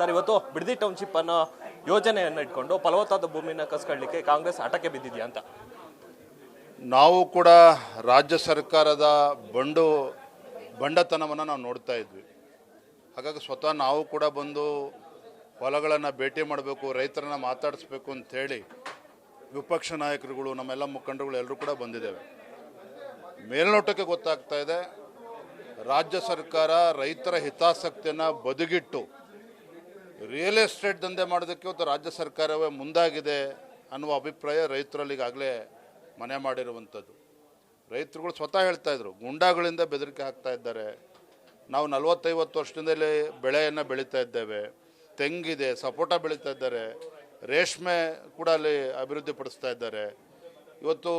Sir, ಇವತ್ತು Bidadi township ಅನ್ನೋ ಯೋಜನೆಯನ್ನು ಇಟ್ಕೊಂಡು ಫಲವತ್ತಾದ ಭೂಮಿನ ಕಸ್ಕೊಳ್ಳಿಕ್ಕೆ ಕಾಂಗ್ರೆಸ್ ಹಠಕ್ಕೆ ಬಿದ್ದಿದೆಯಾ ಅಂತ. ನಾವು ಕೂಡ ರಾಜ್ಯ ಸರ್ಕಾರದ ಬಂಡತನವನ್ನು ನಾವು ನೋಡ್ತಾ ಇದ್ವಿ. ಹಾಗಾಗಿ ಸ್ವತಃ ನಾವು ಕೂಡ ಬಂದು ಹೊಲಗಳನ್ನು ಭೇಟಿ ಮಾಡಬೇಕು, ರೈತರನ್ನ ಮಾತಾಡಿಸ್ಬೇಕು ಅಂಥೇಳಿ ವಿಪಕ್ಷ ನಾಯಕರುಗಳು, ನಮ್ಮೆಲ್ಲ ಮುಖಂಡರುಗಳು ಎಲ್ಲರೂ ಕೂಡ ಬಂದಿದ್ದೇವೆ. ಮೇಲ್ನೋಟಕ್ಕೆ ಗೊತ್ತಾಗ್ತಾ ಇದೆ, ರಾಜ್ಯ ಸರ್ಕಾರ ರೈತರ ಹಿತಾಸಕ್ತಿಯನ್ನು ಬದಿಗಿಟ್ಟು ರಿಯಲ್ ಎಸ್ಟೇಟ್ ದಂಧೆ ಮಾಡೋದಕ್ಕೆ ಇವತ್ತು ರಾಜ್ಯ ಸರ್ಕಾರವೇ ಮುಂದಾಗಿದೆ ಅನ್ನುವ ಅಭಿಪ್ರಾಯ ರೈತರಲ್ಲಿ ಈಗಾಗಲೇ ಮನೆ ಮಾಡಿರುವಂಥದ್ದು. ರೈತರುಗಳು ಸ್ವತಃ ಹೇಳ್ತಾ ಇದ್ರು, ಗುಂಡಾಗಳಿಂದ ಬೆದರಿಕೆ ಹಾಕ್ತಾ ಇದ್ದಾರೆ. ನಾವು 40-50 ವರ್ಷದಿಂದಲೇ ಬೆಳೆಯನ್ನು ಬೆಳೀತಾ ಇದ್ದೇವೆ, ತೆಂಗಿದೆ, ಸಪೋಟ ಬೆಳೀತಾ ಇದ್ದಾರೆ, ರೇಷ್ಮೆ ಕೂಡ ಅಲ್ಲಿ ಅಭಿವೃದ್ಧಿ ಪಡಿಸ್ತಾ ಇದ್ದಾರೆ. ಇವತ್ತು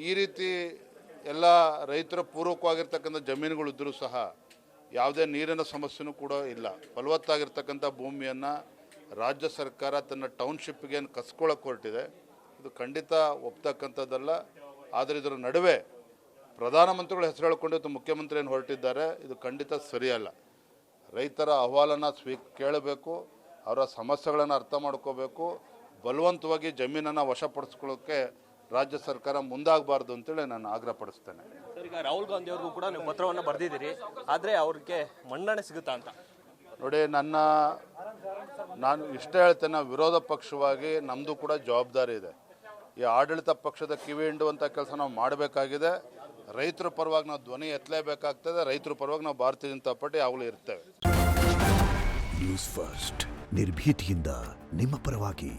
ಈ ರೀತಿ ಎಲ್ಲ ರೈತರ ಪೂರ್ವಕವಾಗಿರ್ತಕ್ಕಂಥ ಜಮೀನುಗಳಿದ್ದರೂ ಸಹ ಯಾವುದೇ ನೀರಿನ ಸಮಸ್ಯೆನೂ ಕೂಡ ಇಲ್ಲ. ಫಲವತ್ತಾಗಿರ್ತಕ್ಕಂಥ ಭೂಮಿಯನ್ನು ರಾಜ್ಯ ಸರ್ಕಾರ ತನ್ನ ಟೌನ್ಶಿಪ್ಗೆ ಕಸ್ಕೊಳ್ಳೋಕೆ ಹೊರಟಿದೆ. ಇದು ಖಂಡಿತ ಒಪ್ತಕ್ಕಂಥದ್ದಲ್ಲ. ಆದರೆ ಇದರ ನಡುವೆ ಪ್ರಧಾನಮಂತ್ರಿಗಳು ಹೆಸರು ಹೇಳಿಕೊಂಡು ಇವತ್ತು ಮುಖ್ಯಮಂತ್ರಿ ಏನು ಹೊರಟಿದ್ದಾರೆ, ಇದು ಖಂಡಿತ ಸರಿಯಲ್ಲ. ರೈತರ ಅಹವಾಲನ್ನು ಕೇಳಬೇಕು, ಅವರ ಸಮಸ್ಯೆಗಳನ್ನು ಅರ್ಥ ಮಾಡ್ಕೋಬೇಕು. ಬಲವಂತವಾಗಿ ಜಮೀನನ್ನು ವಶಪಡಿಸ್ಕೊಳ್ಳೋಕ್ಕೆ ರಾಜ್ಯ ಸರ್ಕಾರ ಮುಂದಾಗಬಾರ್ದು ಅಂತೇಳಿ ನಾನು ಆಗ್ರಹಪಡಿಸ್ತೇನೆ. ಸರ್, ಈಗ ರಾಹುಲ್ ಗಾಂಧಿ ಅವ್ರಿಗೂ ಕೂಡ ನೀವು ಪತ್ರವನ್ನು ಬರೆದಿದ್ದೀರಿ, ಆದರೆ ಅವ್ರಿಗೆ ಮನ್ನಣೆ ಸಿಗುತ್ತಾ ಅಂತ? ನೋಡಿ, ನಾನು ಇಷ್ಟೇ ಹೇಳ್ತೇನೆ, ವಿರೋಧ ಪಕ್ಷವಾಗಿ ನಮ್ಮದು ಕೂಡ ಜವಾಬ್ದಾರಿ ಇದೆ. ಈ ಆಡಳಿತ ಪಕ್ಷದ ಕಿವಿ ಹಿಂಡುವಂಥ ಕೆಲಸ ನಾವು ಮಾಡಬೇಕಾಗಿದೆ. ರೈತರ ಪರವಾಗಿ ನಾವು ಧ್ವನಿ ಎತ್ತಲೇಬೇಕಾಗ್ತದೆ. ರೈತರ ಪರವಾಗಿ ನಾವು ಭಾರತೀಯ ಜನತಾ ಪಾರ್ಟಿ ಯಾವಾಗಲೂ ಇರ್ತೇವೆ. ನ್ಯೂಸ್ ಫಸ್ಟ್, ನಿರ್ಭೀತಿಯಿಂದ ನಿಮ್ಮ ಪರವಾಗಿ.